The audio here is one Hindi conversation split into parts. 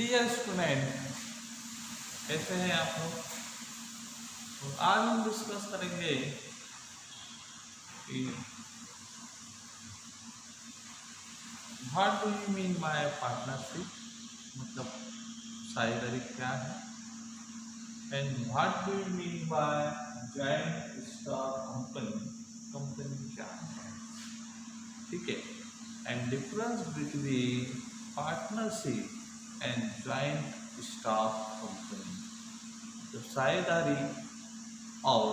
डियर स्टूडेंट, कैसे हैं आप लोग। तो आज हम डिस्कस करेंगे कि what do you mean by partnership, मतलब साझेदारी क्या है, and what do you mean bye joint stock company, company क्या है, ठीक है। And difference between partnership and joint stock company, तो साझेदारी और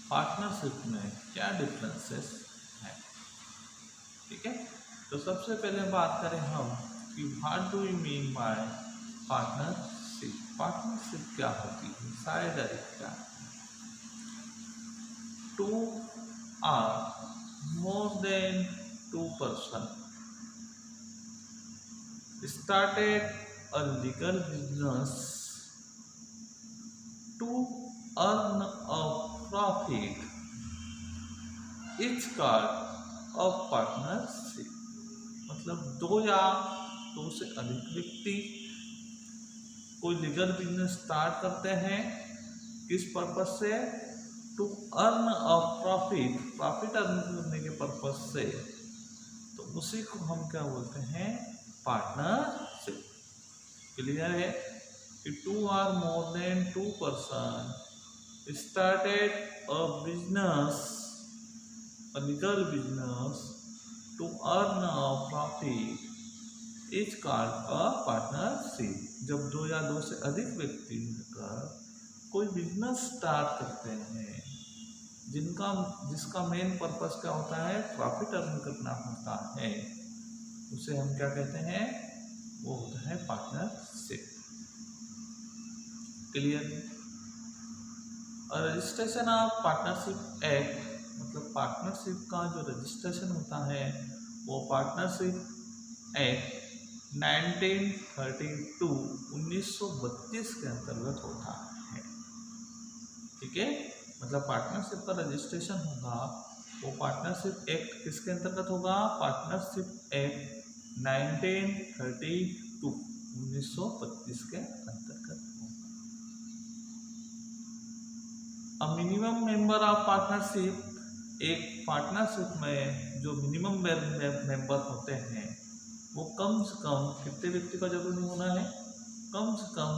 पार्टनरशिप में क्या डिफरेंसेस हैं, ठीक है। तो सबसे पहले बात करें हम कि what do you mean by partnership. Partnership क्या होती है, साझेदारी क्या है। Two or more than two person started a legal business to earn a profit, it's called a partnership। मतलब दो या दो से अधिक व्यक्ति कोई लीगल बिजनेस स्टार्ट करते हैं, किस पर्पस से, to earn a profit, profit earn करने के पर्पस से, तो उसी को हम क्या बोलते हैं, पार्टनरशिप। क्लियर है कि two or more than two person started a business, a legal business to earn a profit is called a partnership। जब दो या दो से अधिक व्यक्ति मिलकर कोई बिजनेस स्टार्ट करते हैं जिसका मेन पर्पस क्या होता है, प्रॉफिट अर्न करना होता है, उसे हम क्या कहते हैं, वो होता है पार्टनरशिप। क्लियर। और रजिस्ट्रेशन ऑफ पार्टनरशिप एक्ट, मतलब पार्टनरशिप का जो रजिस्ट्रेशन होता है वो पार्टनरशिप एक्ट 1932 के अंतर्गत होता है, ठीक है। मतलब पार्टनरशिप का रजिस्ट्रेशन होगा वो पार्टनरशिप एक्ट किसके अंतर्गत होगा, पार्टनरशिप एक्ट 1932 के अंतर्गत होगा। अब मिनिमम मेंबर ऑफ पार्टनरशिप, एक पार्टनरशिप में जो मिनिमम मेंबर होते हैं वो कम से कम कितने व्यक्ति का जरूरी होना है, कम से कम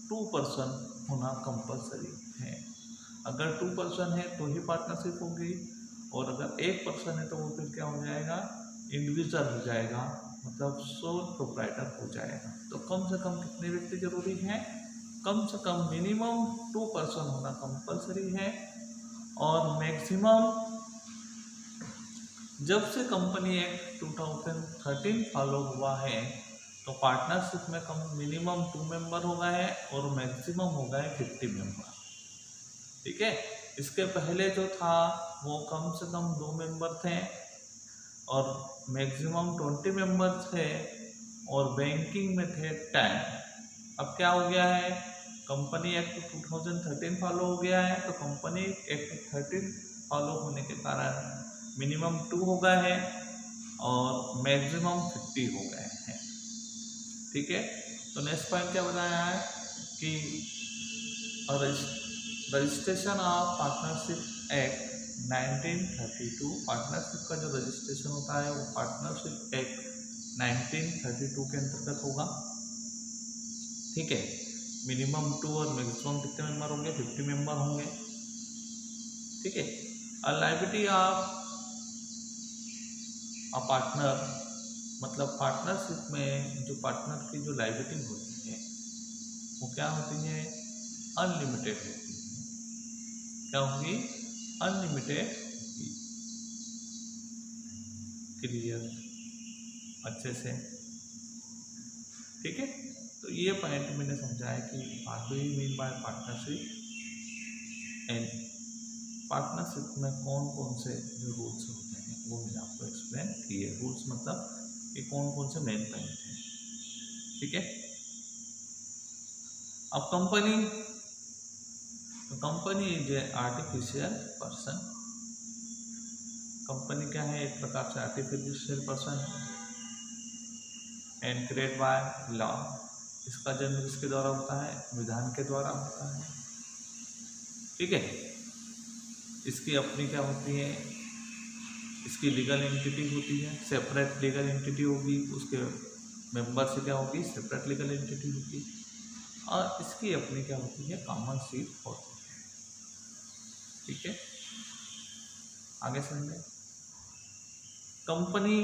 2 पर्सन होना कंपलसरी है। अगर 2 पर्सन है तो ही पार्टनरशिप होगी, और अगर 1 पर्सन है तो वो फिर क्या हो जाएगा, इंडिविजुअल हो जाएगा, मतलब सोल प्रोप्राइटर हो जाएगा। तो कम से कम कितने व्यक्ति जरूरी हैं, कम से कम मिनिमम 2 पर्सन होना कंपलसरी है, और मैक्सिमम जब से कंपनी एक्ट 2013 फॉलो हुआ है तो पार्टनरशिप में कम मिनिमम 2 मेंबर हो गए हैं और मैक्सिमम हो गए 50 मेंबर, ठीक है। इसके पहले जो था वो कम से कम 2 मेंबर थे और मैक्सिमम 20 मेंबर थे, और बैंकिंग में थे 10। अब क्या हो गया है, कंपनी एक्ट 2013 फॉलो हो गया है, तो कंपनी एक्ट 13 फॉलो होने के कारण मिनिमम 2 हो गए हैं और मैक्सिमम 50 हो गए हैं, ठीक है। तो नेक्स्ट पॉइंट क्या बताया है कि registration of partnership act 1932, partnership का जो रजिस्ट्रेशन होता है वो पार्टनरशिप एक्ट 1932 के अंतर्गत होगा, ठीक है। मिनिमम 2 और मैक्सिमम कितने मेंबर होंगे, 50 मेंबर होंगे, ठीक है। लायबिलिटी ऑफ अ पार्टनर, मतलब पार्टनरशिप में जो पार्टनर की जो लायबिलिटी होती है वो क्या होती है, अनलिमिटेड होती है। क्या होगी, अनलिमिटेड होगी। क्लियर, अच्छे से, ठीक है। तो ये पॉइंट मैंने समझा है कि what do you mean by partnership, and partnership में कौन कौन से जो रूल्स होते हैं वो मैंने आपको एक्सप्लेन किए। रूल्स मतलब कि कौन कौन से मेन पॉइंट हैं, ठीक है। अब company is a artificial person. Company क्या है, एक प्रकार से आर्टिफिशियल पर्सन है। And create by law. इसका जन्म किसके द्वारा होता है? विधान के द्वारा होता है। ठीक है, इसकी अपनी क्या होती है? इसकी लीगल एंटिटी होती है, सेपरेट लीगल एंटिटी होगी, उसके मेंबर से क्या होगी? सेपरेट लीगल एंटिटी होगी। और इसकी अपनी क्या होती है? कॉमन सीट होती है। ठीक है, आगे समझें। कंपनी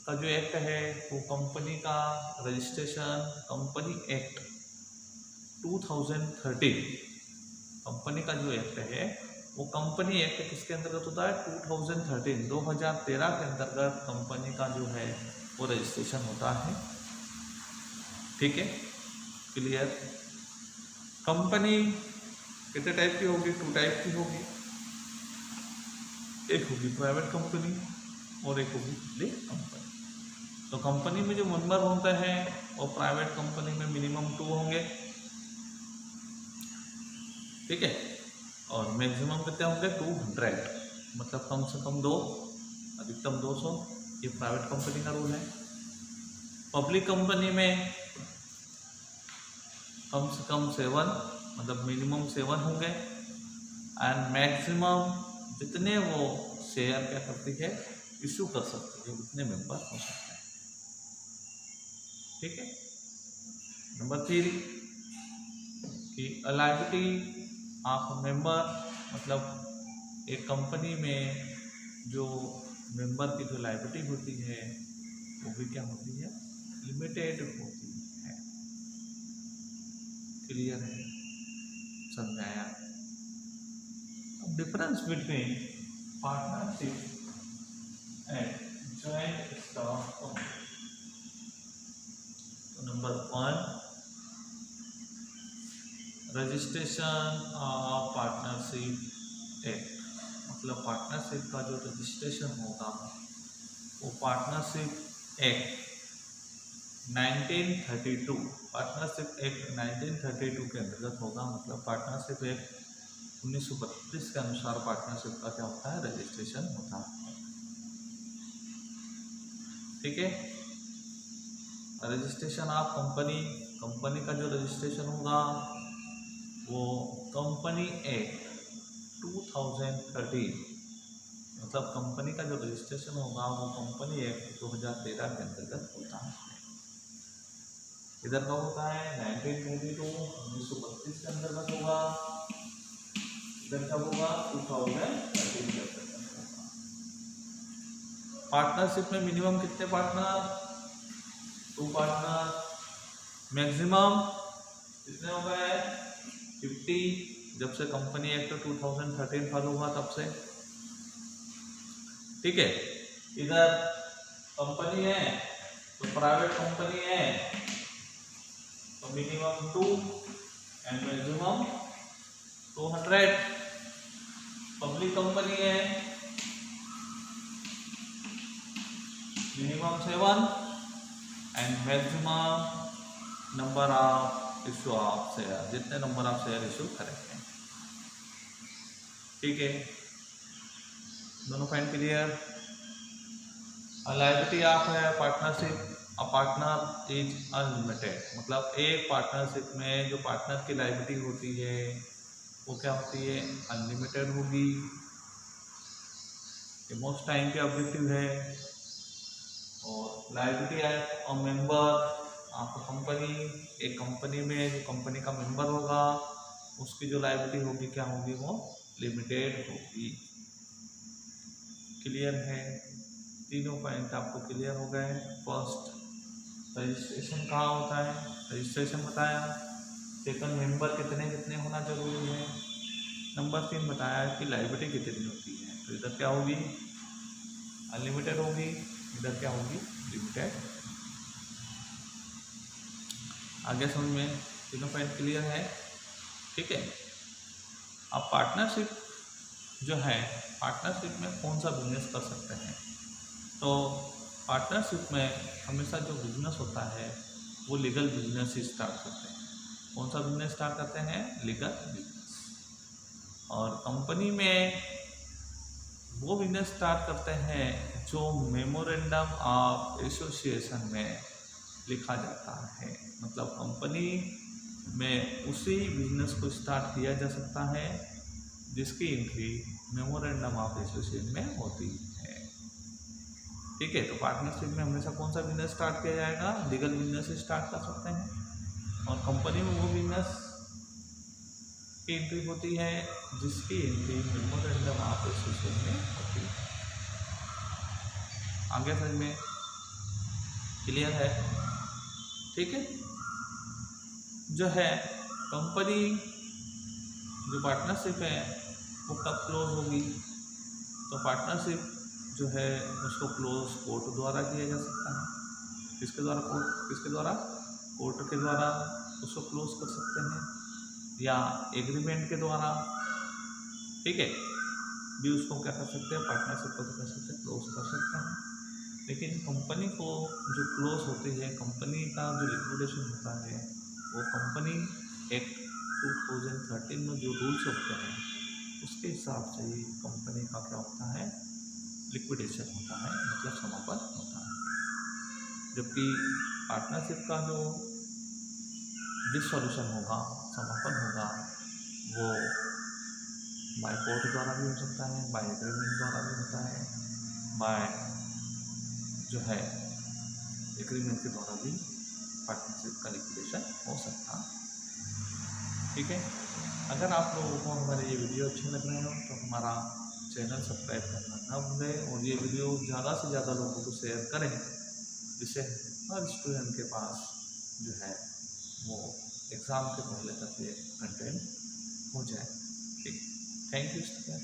का जो एक्ट है वो कंपनी का रजिस्ट्रेशन, कंपनी एक्ट 2013, कंपनी का जो एक्ट है वो कंपनी एक्ट किसके अंतर्गत होता है? 2013 के अंतर्गत कंपनी का जो है वो रजिस्ट्रेशन होता है। ठीक है, क्लियर। कंपनी कितने टाइप की होगी? 2 टाइप की होगी। एक होगी प्राइवेट कंपनी और एक होगी पब्लिक कंपनी। तो कंपनी में जो मेंबर होते हैं वो प्राइवेट कंपनी में मिनिमम 2 होंगे। ठीक है, और मैक्सिमम कितने होंगे? 200, मतलब कम से कम 2, अधिकतम 200। ये प्राइवेट कंपनी का रूल है। पब्लिक कंपनी में कम से कम 7, मतलब मिनिमम 7 होंगे एंड मैक्सिमम जितने वो शेयर क्या करती है? इशू कर सकती है, उतने मेंबर हो सकते हैं। ठीक है, नंबर 3 कि लायबिलिटी ऑफ मेंबर, मतलब एक कंपनी में जो मेंबर की जो लायबिलिटी होती है वो भी क्या होती है? लिमिटेड होती है। क्लियर है? समझाया। अब difference between partnership and joint stock company. तो number 1, registration of partnership act, मतलब पार्टनरशिप का जो रजिस्ट्रेशन होगा वो पार्टनरशिप एक्ट 1932, पार्टनरशिप एक्ट 1932 के अंतर्गत होगा। मतलब पार्टनरशिप एक्ट 1932 के अनुसार पार्टनरशिप का क्या होता है? रजिस्ट्रेशन होता है। ठीक है, रजिस्ट्रेशन ऑफ कंपनी, कंपनी का जो रजिस्ट्रेशन होगा वो कंपनी एक्ट 2013, मतलब कंपनी का जो रजिस्ट्रेशन होगा वो कंपनी एक्ट 2013 के अंतर्गत होता है। इधर का होता है 1932 के अंतर्गत होगा, इधर का होगा 2013 के अंतर्गत होगा। पार्टनरशिप में मिनिमम कितने पार्टनर? 2 पार्टनर। मैक्सिमम कितने हो गए? 50, जब से कंपनी एक्ट 2013 फॉलो हुआ तब से। ठीक है, इधर कंपनी है तो प्राइवेट कंपनी है तो minimum 2 and maximum 200। Public company है minimum 7 and maximum number of issue of share, जितने नंबर ऑफ शेयर इशू करेंगे। ठीक है, दोनों पॉइंट क्लियर। लायबिलिटी ऑफ है partnership, a partner is unlimited, मतलब एक पार्टनरशिप में जो पार्टनर की लायबिलिटी होती है वो क्या होती है? अनलिमिटेड होगी। ये मोस्ट टाइम के ऑब्जेक्टिव है। और liability of a member of company, एक कंपनी में जो कंपनी का मेंबर होगा उसकी जो लायबिलिटी होगी क्या होगी? वो लिमिटेड होगी। क्लियर है? तीनों पॉइंट आपको क्लियर हो गए। फर्स्ट, रजिस्ट्रेशन कहाँ होता है? रजिस्ट्रेशन बताया। सेकंड, मेंबर कितने कितने होना जरूरी है। नंबर 3 बताया कि लायबिलिटी कितनी होती है। तो इधर क्या होगी? अनलिमिटेड होगी, इधर क्या होगी? लिमिटेड। आगे समझ में तीनों पॉइंट क्लियर है? ठीक है। अब पार्टनरशिप जो है, पार्टनरशिप में कौन सा बिजनेस कर सकते हैं? तो पार्टनरशिप में हमेशा जो बिजनेस होता है वो लीगल बिजनेस ही स्टार्ट करते हैं। कौन सा बिजनेस स्टार्ट करते हैं? Legal business. और कंपनी में वो बिजनेस स्टार्ट करते हैं जो मेमोरेंडम ऑफ एसोसिएशन में लिखा जाता है। मतलब कंपनी में उसी बिजनेस को स्टार्ट किया जा सकता है जिसकी एंट्री मेमोरेंडम ऑफ एसोसिएशन में होती है। ठीक है, तो पार्टनरशिप में हमेशा कौन सा बिजनेस स्टार्ट किया जाएगा? लीगल बिजनेस स्टार्ट कर सकते हैं। और कंपनी में वो बिजनेस की एंट्री होती है जिसकी एंट्री मेमोरेंडम ऑफ एसोसिएशन में होती है। आगे समझ में क्लियर है? ठीक है, जो है कंपनी जो पार्टनरशिप है वो कब क्लोज होगी? तो पार्टनरशिप जो है उसको क्लोज कोर्ट द्वारा किया जा सकता है। किसके द्वारा? किसके द्वारा? कोर्ट के द्वारा उसको क्लोज कर सकते हैं, या एग्रीमेंट के द्वारा, ठीक है, भी उसको क्या कर सकते हैं? पार्टनरशिप को कर सकते हैं, क्लोज कर सकते हैं। लेकिन कंपनी को जो क्लोज होती है, कंपनी का जो लिक्विडेशन होता है, वो कंपनी एक्ट 2013 में जो रूल्स होते हैं उसके हिसाब से ही कंपनी का क्या होता है? लिक्विडेशन होता है, मतलब समापन होता है। जबकि पार्टनरशिप का जो डिसॉल्यूशन होगा, समापन होगा, वो बाय कोर्ट द्वारा भी हो सकता है, बाय एग्रीमेंट द्वारा भी होता है, बाय जो है एग्रीमेंट के द्वारा भी पार्टनरशिप का लिक्विडेशन हो सकता है। ठीक है, अगर आप लोगों को हमारे ये वीडियो अच्छे लग रहे हो तो हमारा चैनल सब्सक्राइब करना ना भूलें, और ये वीडियो ज़्यादा से ज़्यादा लोगों को शेयर करें, जिससे हर स्टूडेंट के पास जो है वो एग्ज़ाम के पहले तक ये कंटेंट हो जाए। ठीक, थैंक यू स्टूडेंट।